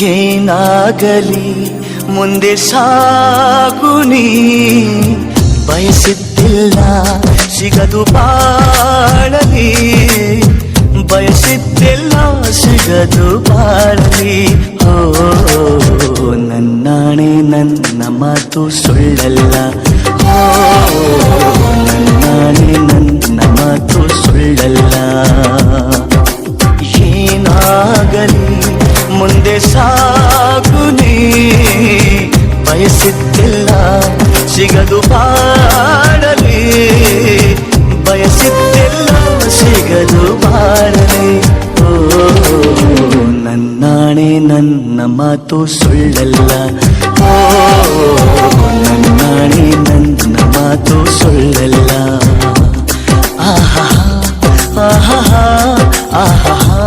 ಏನಾಗಲಿ ಮುಂದೆ ಸಾಗುನಿ, ಬಯಸಿದ್ದಿಲ್ಲ ಸಿಗದು ಬಾಳಲಿ, ಬಯಸಿದ್ದಿಲ್ಲ ಸಿಗದು ಬಾಳಲಿ. ಓ ನನ್ನಾಣೆ ನನ್ನ ಮಾತು ಸುಳ್ಳಲ್ಲ, ಓ ನನ್ನಾಣೆ ನನ್ನ ಮಾತು ಸುಳ್ಳಲ್ಲ. ಏನಾಗಲಿ ಮುಂದೆ ಸಾಗುನಿ, ಬಯಸಿದ್ದಿಲ್ಲ ಸಿಗದು ಬಾಳಲಿ, ಬಯಸಿದ್ದಿಲ್ಲ ಸಿಗದು ಬಾಳಲಿ. ಓ ನನ್ನಾಣೆ ನನ್ನ ಮಾತು ಸುಳ್ಳಲ್ಲ, ಓ ನನ್ನಾಣೆ ನನ್ನ ಮಾತು ಸುಳ್ಳಲ್ಲ. ಆಹಾ ಆಹಾ ಆಹಾ